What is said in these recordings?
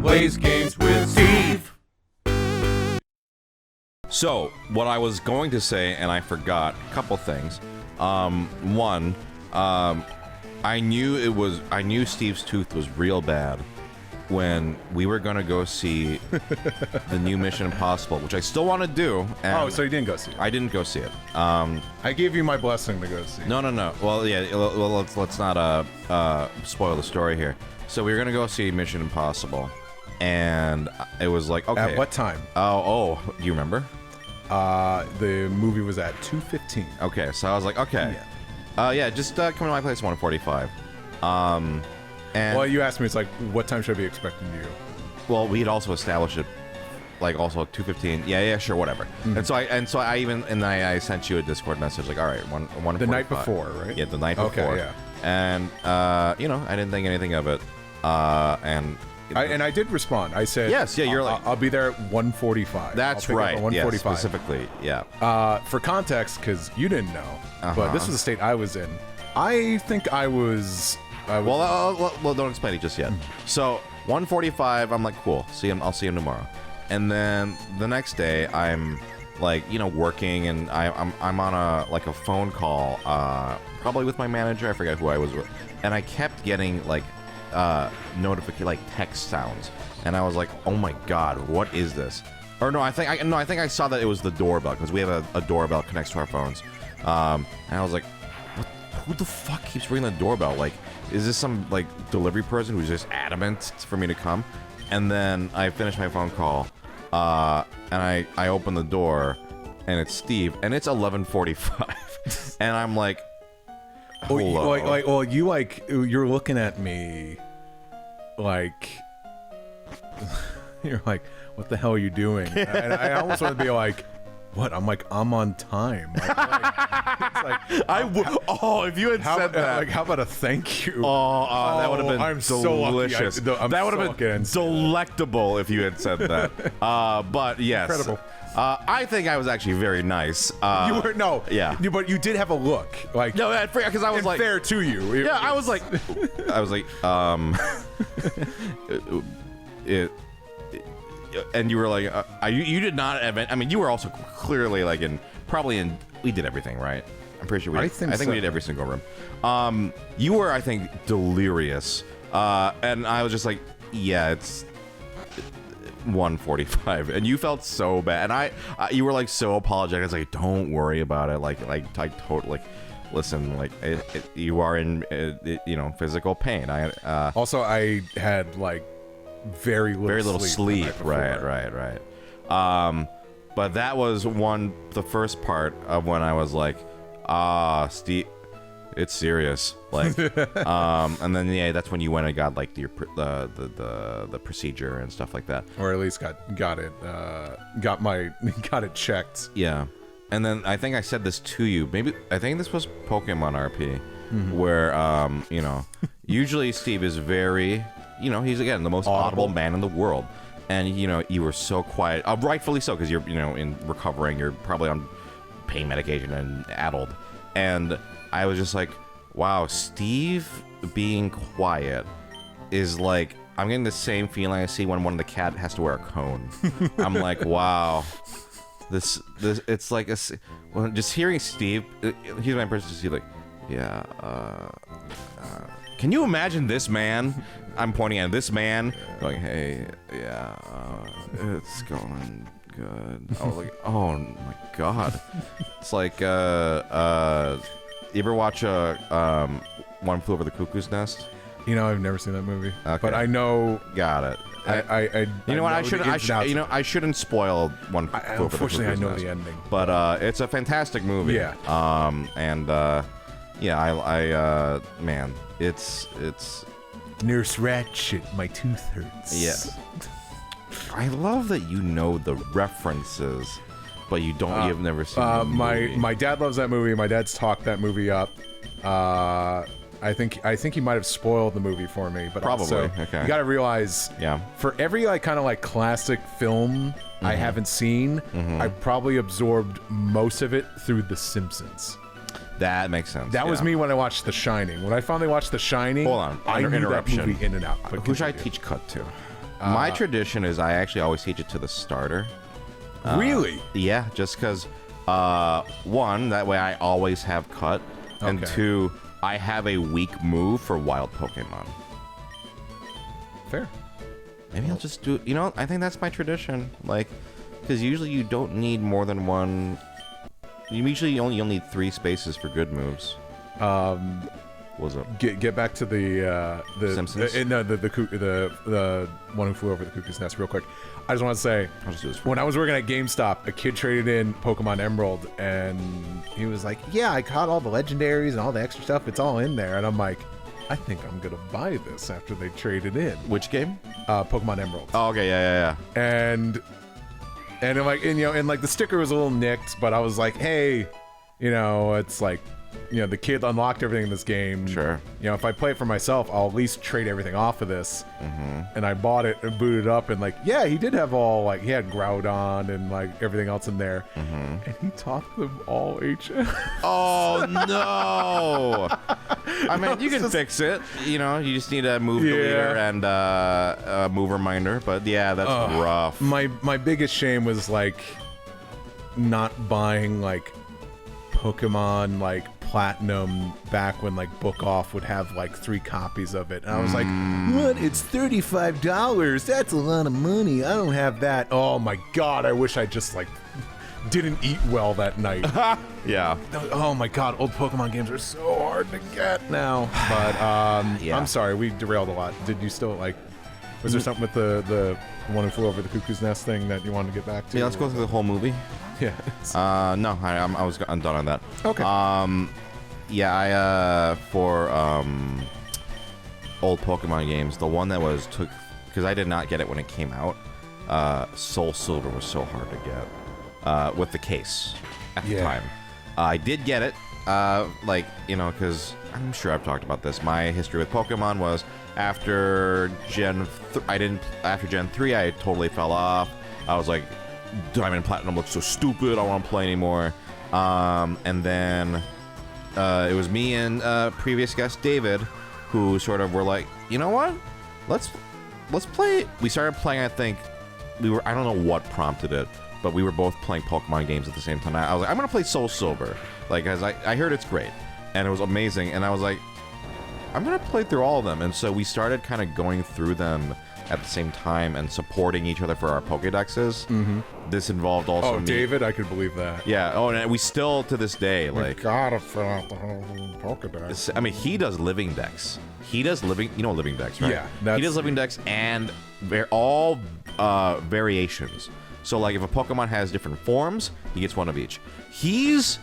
plays games with Steve. So, what I was going to say, and I forgot a couple things. One, I knew Steve's tooth was real bad when we were gonna go see the new Mission Impossible, which I still want to do. And So you didn't go see it? I didn't go see it. I gave you my blessing to go see it. No. Well, yeah. Well, let's not spoil the story here. So we were gonna go see Mission Impossible, and it was like, okay. At what time? Oh, do you remember? The movie was at 2:15. Okay, so I was like, okay. Yeah, just come to my place 1:45. And Well, you asked me, it's like, what time should I be expecting you? well, we had also established it, like, also 2:15. Yeah, sure, whatever. And so I sent you a Discord message, like, all right, 1:45. The night before, right? Yeah, the night before. Okay, yeah. And I didn't think anything of it. And I did respond. I said, yes, yeah, you're like, I'll be there at 1:45. that's I'll pick right. up at 1:45. Yes, specifically, yeah. For context, because you didn't know, but this was the state I was in. I think I was. Well, don't explain it just yet. So 1:45, I'm like, cool. I'll see him tomorrow. And then the next day, I'm like, working, and I'm on a phone call, probably with my manager. I forget who I was with, and I kept getting like notification, like text sounds, and I was like, oh my god, what is this? Or no, I think I saw that it was the doorbell, because we have a doorbell connects to our phones, and I was like, who the fuck keeps ringing the doorbell? Like, is this some like delivery person who's just adamant for me to come? And then I finished my phone call, and I open the door, and it's Steve, and it's 11:45, and I'm like, hello. You're looking at me like you're like, what the hell are you doing? And I almost want to be like, what? I'm like, I'm on time. If you had said that, like, how about a thank you? That would have been I'm delicious. So lucky. That would have been delectable if you had said that. But yes, incredible. I think I was actually very nice. You were yeah, but you did have a look, like, no, because I was like, fair to you. Yeah, I was like, and you were like, you did not have. I mean, you were also clearly like we did everything right. I'm pretty sure we did every single room. You were, I think, delirious, and I was just like, yeah, it's 1:45, and you felt so bad, and you were like so apologetic. I was like, don't worry about it. Like I totally. Listen, like you are in, physical pain. Also, I had like very little sleep. Right. But that was the first part of when I was like, Steve, it's serious. Like, and then that's when you went and got like the procedure and stuff like that, or at least got it checked. Yeah. And then I think I said this to you. Maybe I think this was Pokemon RP, where usually Steve is very, he's again the most audible man in the world, and you were so quiet, rightfully so, because you're in recovering, you're probably on pain medication and addled, and I was just like, wow, Steve being quiet is like, I'm getting the same feeling I see when one of the cat has to wear a cone. I'm like, wow. This it's like just hearing Steve. He's my person to see, like, yeah. Can you imagine this man? I'm pointing at this man, going, hey, yeah, it's going good. I was like, oh my god. It's like, you ever watch One Flew Over the Cuckoo's Nest? I've never seen that movie, Okay. but I know. Got it. I shouldn't spoil One Flew Over the Cuckoo's Unfortunately, I know Nest. the ending. But it's a fantastic movie. Yeah. Man, it's Nurse Ratched, my tooth hurts. Yeah. I love that you know the references, but you don't. You've never seen the movie. My dad loves that movie. My dad's talked that movie up. I think he might have spoiled the movie for me, but probably. Also, Okay. You got to realize, for every kind of classic film I haven't seen, I probably absorbed most of it through The Simpsons. That makes sense. That was me when I watched The Shining. When I finally watched The Shining, hold on, I knew that interruption. movie in and out. Who should I teach cut to? My tradition is I actually always teach it to the starter. Really? Yeah, just because, one, that way I always have cut, and Okay. two, I have a weak move for wild Pokemon. Fair. Maybe I'll just do, I think that's my tradition. Like, because usually you don't need more than one. You usually only need 3 spaces for good moves. What's up? Get back to the Simpsons? the one who flew over the cuckoo's nest real quick. I just want to say, I'll just do this. when I was working at GameStop, a kid traded in Pokemon Emerald, and he was like, "Yeah, I caught all the legendaries and all the extra stuff. It's all in there." And I'm like, "I think I'm gonna buy this after they traded in." Which game? Pokemon Emerald. Oh, okay, yeah. And I'm like, and like the sticker was a little nicked, but I was like, hey, it's like, the kid unlocked everything in this game. Sure. If I play it for myself, I'll at least trade everything off of this. Mm-hmm. And I bought it and booted it up, and like, yeah, he did have all, like, he had Groudon and like everything else in there. Mm-hmm. And he taught them all HM. Oh, no! I mean, you can fix it. You just need a move deleter and a move reminder. But yeah, that's rough. My biggest shame was like not buying like Pokemon like Platinum back when like Book Off would have like 3 copies of it, and I was like, what? It's $35. That's a lot of money. I don't have that. Oh my god! I wish I just like didn't eat well that night. Yeah. Oh my god! Old Pokemon games are so hard to get now. But Yeah. I'm sorry, we derailed a lot. Did you still like? Was there something with the one who flew over the cuckoo's nest thing that you wanted to get back to? Yeah, let's go through the whole movie. Yeah. No, I'm done on that. Okay. Yeah, for old Pokemon games, the one that took because I did not get it when it came out. Soul Silver was so hard to get with the case at the time. I did get it, because I'm sure I've talked about this. My history with Pokemon was after Gen 3, I totally fell off. I was like, Diamond and Platinum looks so stupid. I don't want to play anymore. And then it was me and previous guest David who sort of were like, you know what? Let's play. We started playing. I think I don't know what prompted it, but we were both playing Pokemon games at the same time. I was like, I'm gonna play Soul Silver, like, as I heard it's great and it was amazing, and I was like, I'm gonna play through all of them. And so we started kind of going through them at the same time and supporting each other for our Pokédexes. Mm-hmm. This involved also me. David, I could believe that. Yeah. Oh, and we still to this day like gotta fill out the whole Pokédex. I mean, he does living decks. He does living decks, right? Yeah. He does living decks, and they're all variations. So like if a Pokemon has different forms, he gets one of each. He's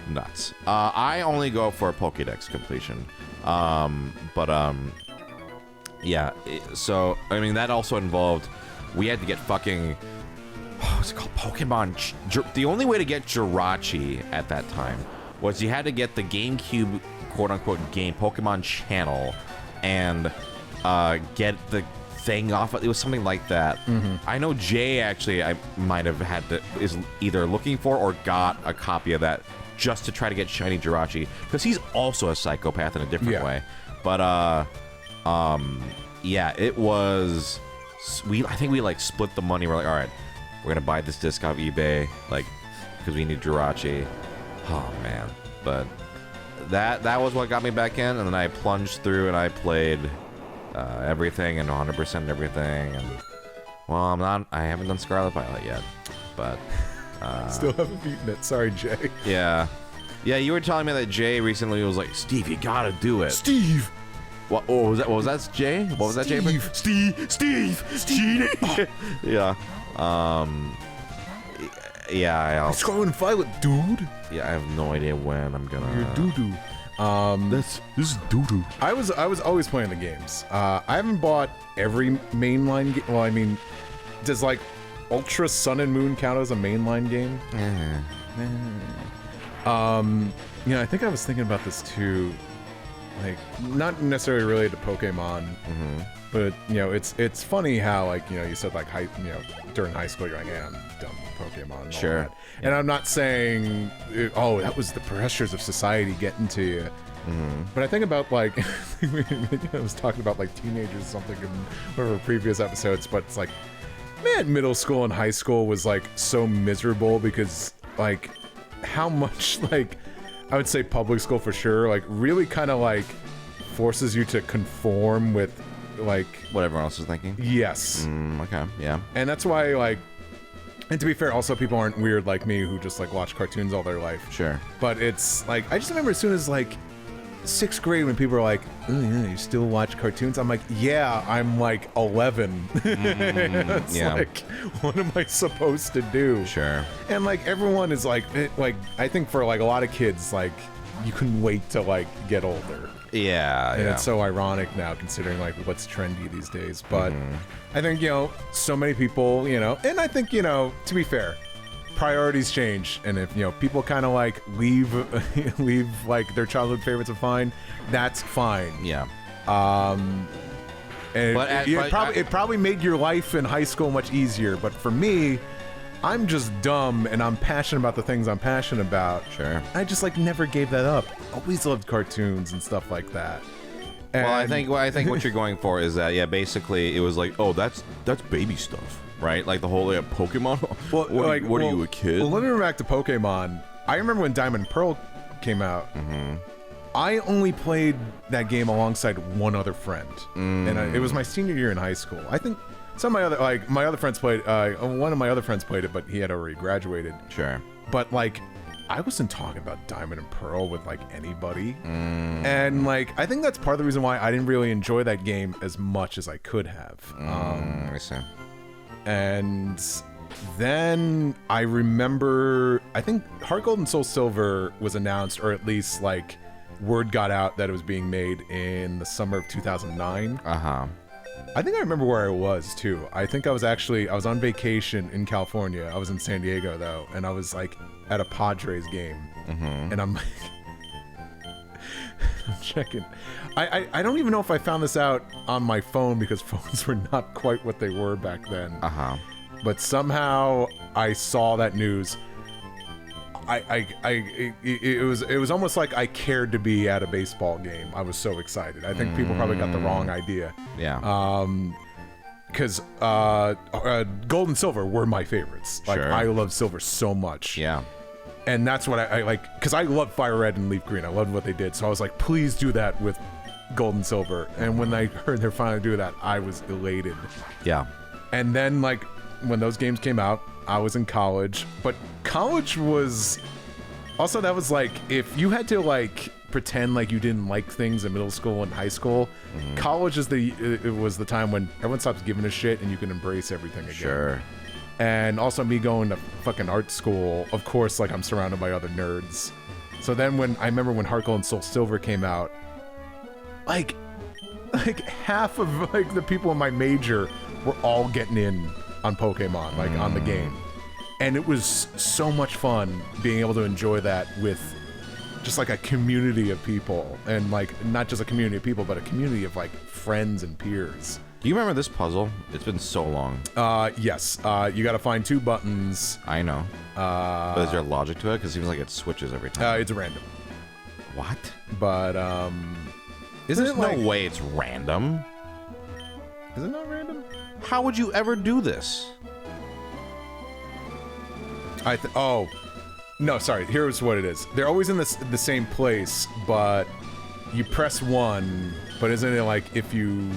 nuts. I only go for Pokédex completion. Yeah, so, I mean, that also involved, we had to get fucking, what's it called, Pokemon, the only way to get Jirachi at that time was you had to get the GameCube, quote-unquote, game, Pokemon Channel, and get the thing off, it was something like that. Mm-hmm. I know Jay, actually, I might have is either looking for or got a copy of that just to try to get Shiny Jirachi, because he's also a psychopath in a different way. But, yeah, it was. I think we like split the money. We're like, all right, we're gonna buy this disc off eBay, like, because we need Jirachi. Oh man, but that was what got me back in, and then I plunged through and I played everything and 100% everything. And well, I haven't done Scarlet Violet yet, but still haven't beaten it. Sorry, Jay. Yeah, you were telling me that Jay recently was like, Steve, you gotta do it. Steve. What was that, Jay? What was that, Jay? Steve. Yeah. Yeah. Scarlet Violet, dude. Yeah, I have no idea when I'm gonna. You're doo-doo. This is doo-doo. I was always playing the games. I haven't bought every mainline game. Well, I mean, does like Ultra Sun and Moon count as a mainline game? I think I was thinking about this too. Like, not necessarily related to Pokemon, but it's funny how, like, you said, like, during high school you're like, yeah, I'm done with Pokemon. And sure. all that. And I'm not saying, that was the pressures of society getting to you. But I think about like I was talking about like teenagers or something in one of our previous episodes, but it's like, man, middle school and high school was like so miserable because like how much like I would say public school for sure like really kind of like forces you to conform with like what everyone else is thinking. Yes. Okay. Yeah. And that's why like, and to be fair, also people aren't weird like me who just like watch cartoons all their life. Sure. But it's like I just remember as soon as like 6th grade when people were like, oh yeah, you still watch cartoons? I'm like, yeah, I'm like 11. It's like, what am I supposed to do? Sure. And like everyone is like I think for like a lot of kids, like you couldn't wait to like get older. Yeah. And it's so ironic now considering like what's trendy these days. But I think, you know, so many people, you know, and I think, you know, to be fair, priorities change, and if you know people kind of like leave like their childhood favorites are fine, that's fine. Yeah. And it probably made your life in high school much easier, but for me, I'm just dumb and I'm passionate about the things I'm passionate about. Sure. I just like never gave that up. Always loved cartoons and stuff like that. And Well, I think what you're going for is that basically it was like, oh, that's baby stuff, right? Like the whole Pokemon. Well, what are you, a kid? Well, let me go back to Pokemon. I remember when Diamond and Pearl came out. I only played that game alongside one other friend, and it was my senior year in high school. I think some of my other friends played. One of my other friends played it, but he had already graduated. Sure. But like, I wasn't talking about Diamond and Pearl with like anybody, and like I think that's part of the reason why I didn't really enjoy that game as much as I could have. I see. And then I remember, I think Heart Gold and Soul Silver was announced, or at least like word got out that it was being made in the summer of 2009. I think I remember where I was too. I think I was on vacation in California. I was in San Diego though, and I was like at a Padres game, and I'm like, I'm checking. I don't even know if I found this out on my phone because phones were not quite what they were back then. But somehow I saw that news. It was almost like I cared to be at a baseball game. I was so excited. I think people probably got the wrong idea. Yeah. Because Gold and Silver were my favorites. Like I love Silver so much. Yeah. And that's what I like, because I love Fire Red and Leaf Green. I loved what they did. So I was like, please do that with Gold and Silver. And when I heard they're finally doing that, I was elated. Yeah. And then like when those games came out, I was in college, but college was also, that was like, if you had to like pretend like you didn't like things in middle school and high school, college is it was the time when everyone stops giving a shit and you can embrace everything again. Sure. And also me going to fucking art school, of course, like I'm surrounded by other nerds. So then I remember when Heart Gold and Soul Silver came out, like half of like the people in my major were all getting in on Pokemon, like on the game. And it was so much fun being able to enjoy that with just like a community of people, and like not just a community of people, but a community of like friends and peers. Do you remember this puzzle? It's been so long. Yes. You got to find 2 buttons. I know. But is there logic to it? Because it seems like it switches every time. It's random. What? But isn't There's it like, no way it's random. Is it not random? How would you ever do this? Oh, no, sorry. Here's what it is. They're always in the same place, but you press 1, but isn't it like if you...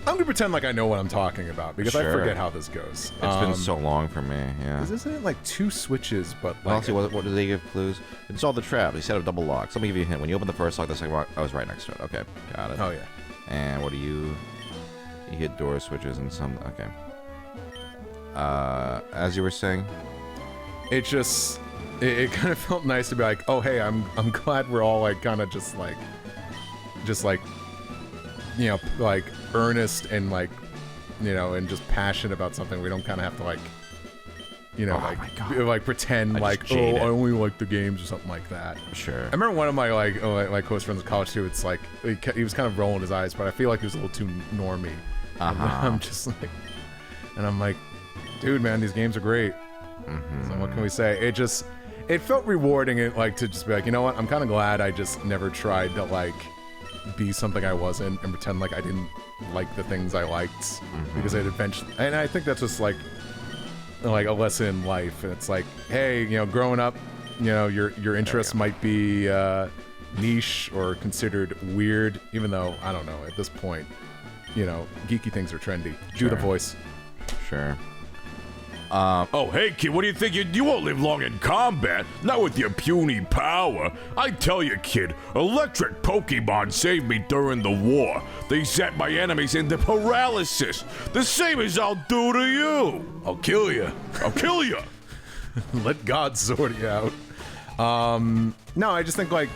I'm gonna pretend like I know what I'm talking about because I forget how this goes. It's been so long for me, yeah. Isn't it like 2 switches, but like... Honestly, what did they give clues? Install the trap. They set up double locks. Let me give you a hint. When you open the first lock, the second lock, I was right next to it. Okay, got it. Oh, yeah. And what do you hit door switches and some... Okay. As you were saying? It just... It kind of felt nice to be like, oh, hey, I'm glad we're all like kind of just like, you know, like earnest and like, you know, and just passionate about something. We don't kind of have to like, you know, like pretend like, oh, I only like the games or something like that. Sure. I remember one of my like close friends in college too. It's like he was kind of rolling his eyes, but I feel like he was a little too normie. I'm just like, and I'm like, dude, man, these games are great. So what can we say? it felt rewarding. It like to just be like, you know what? I'm kind of glad I just never tried to like be something I wasn't and pretend like I didn't like the things I liked because it eventually. And I think that's just like a lesson in life. And it's like, hey, you know, growing up, you know, your interests might be niche or considered weird, even though I don't know at this point, you know, geeky things are trendy. Do the voice. Sure. Oh, hey, kid, what do you think? You won't live long in combat, not with your puny power. I tell you, kid, electric Pokemon saved me during the war. They set my enemies into paralysis, the same as I'll do to you. I'll kill you. I'll kill you. Let God sort you out. No, I just think like,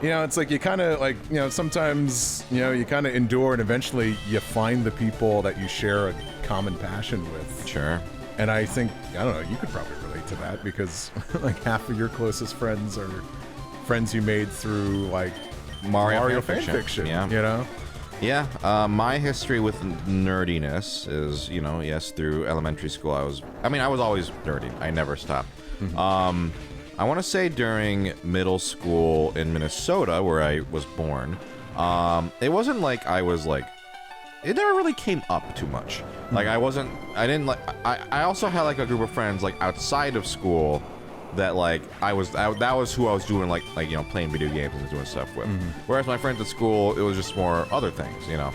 you know, it's like you kind of like, you know, sometimes, you know, you kind of endure and eventually you find the people that you share a common passion with. Sure. And I think, I don't know, you could probably relate to that because like half of your closest friends are friends you made through like Mario fan fiction. Yeah. You know? Yeah, my history with nerdiness is, you know, yes, through elementary school I was always nerdy. I never stopped. I want to say during middle school in Minnesota, where I was born, it wasn't like I was like, it never really came up too much. Like I also had like a group of friends like outside of school that like that was who I was doing like you know, playing video games and doing stuff with. Whereas my friends at school, it was just more other things, you know.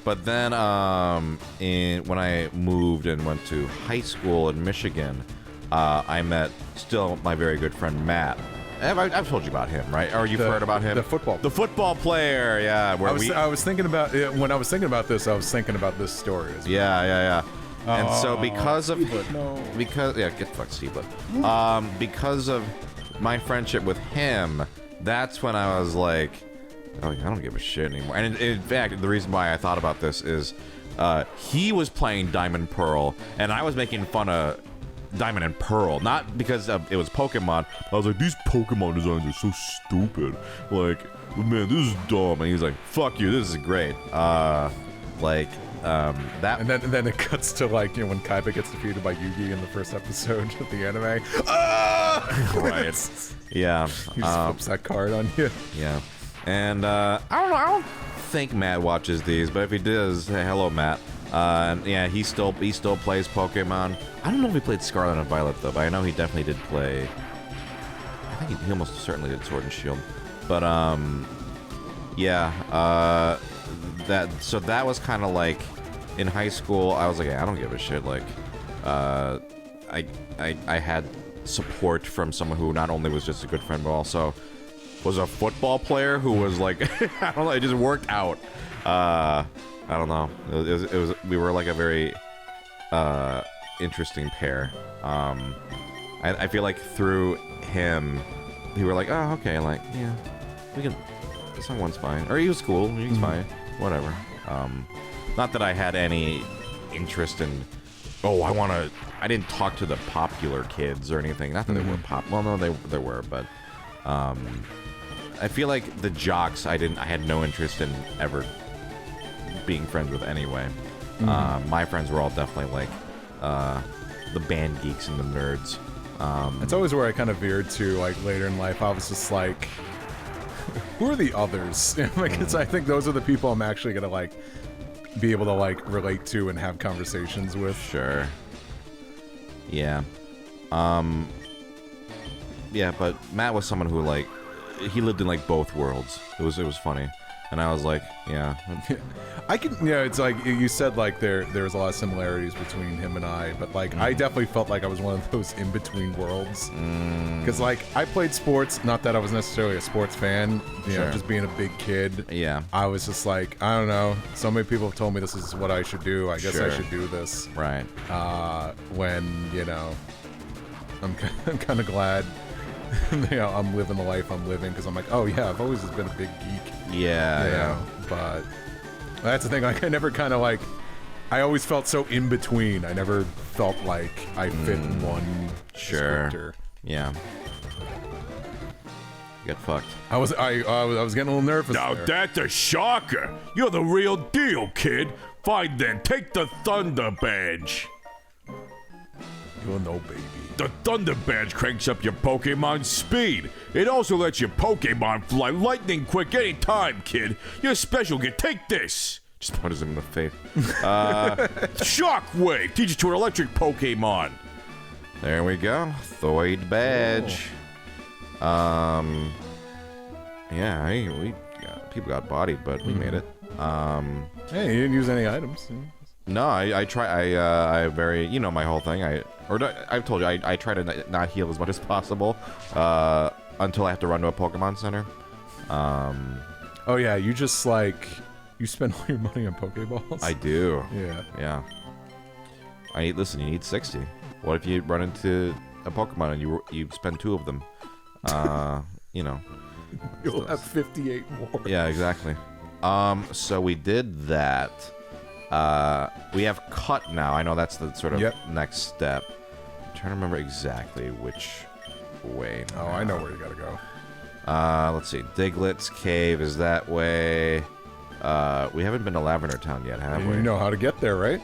But then when I moved and went to high school in Michigan, I met still my very good friend Matt. I've told you about him, right? Or you've heard about him? The football player, yeah. Where I was thinking about when I was thinking about this. I was thinking about this story as well. Yeah. And so because of Steeblet, get fucked, Steeblet. Because of my friendship with him, that's when I was like, oh, I don't give a shit anymore. And in fact, the reason why I thought about this is he was playing Diamond Pearl, and I was making fun of Diamond and Pearl, not because it was Pokemon. I was like, these Pokemon designs are so stupid. Like, man, this is dumb. And he was like, fuck you, this is great. That. And then it cuts to like, you know, when Kaiba gets defeated by Yugi in the first episode of the anime. Ah! Right. Yeah. He just flips that card on you. Yeah. And I don't think Matt watches these, but if he does, hey, hello, Matt. Yeah, he still plays Pokemon. I don't know if he played Scarlet and Violet though, but I know he definitely did play. I think he almost certainly did Sword and Shield. But yeah. That was kind of like in high school. I was like, I don't give a shit. Like, I had support from someone who not only was just a good friend, but also was a football player who was like, I don't know, it just worked out. I don't know. It was we were like a very interesting pair. I feel like through him, we were like, oh, okay, like, yeah, we can. Someone's fine, or he was cool. He's fine, whatever. Not that I had any interest in. Oh, I didn't talk to the popular kids or anything. Not that they were pop. Well, no, they were, but I feel like the jocks I had no interest in ever being friends with anyway. My friends were all definitely like the band geeks and the nerds. It's always where I kind of veered to, like, later in life. I was just like, who are the others? Like, I think those are the people I'm actually gonna like be able to like relate to and have conversations with. Sure. Yeah. Yeah, but Matt was someone who like he lived in like both worlds. It was funny. And I was like, yeah. I can, you know, it's like you said, like there's a lot of similarities between him and I, but like I definitely felt like I was one of those in between worlds. Because like I played sports, not that I was necessarily a sports fan, you know, just being a big kid. Yeah. I was just like, I don't know. So many people have told me this is what I should do. I guess I should do this. Right. When, you know, I'm kind of glad. You know, I'm living the life I'm living because I'm like, oh yeah, I've always just been a big geek. Yeah, you know? But that's the thing. Like, I never kind of like. I always felt so in between. I never felt like I fit in one descriptor. Yeah. Get fucked. I was getting a little nervous. Now there. that's a shocker. You're the real deal, kid. Fine then, take the Thunder Badge. You'll know, baby. The Thunder Badge cranks up your Pokemon's speed. It also lets your Pokemon fly lightning quick anytime, kid. You're special, kid. Take this. Just punches him in the face. Shockwave teaches to an electric Pokemon. There we go. Thoid badge. Yeah, people got bodied, but we made it. Hey, you didn't use any items. No, I try. I very, you know, my whole thing. I've told you, I try to not heal as much as possible until I have to run to a Pokemon Center. Oh yeah, you just like you spend all your money on Pokeballs. I do. Yeah. Yeah. Listen. You need 60. What if you run into a Pokemon and you spend 2 of them? You know. You'll have 58 more. Yeah, exactly. So we did that. We have cut now. I know that's the sort of next step. I'm trying to remember exactly which way. Oh, I know where you gotta go. Let's see. Diglett's Cave is that way. We haven't been to Lavender Town yet, have we? You know how to get there, right?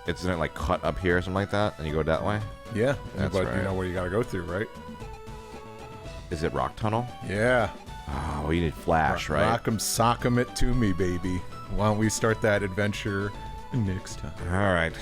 Isn't it like cut up here or something like that? And you go that way? Yeah, That's but right. you know where you gotta go through, right? Is it Rock Tunnel? Yeah. Oh, you need Flash, right? Rock 'em, sock 'em it to me, baby. Why don't we start that adventure next time? All right.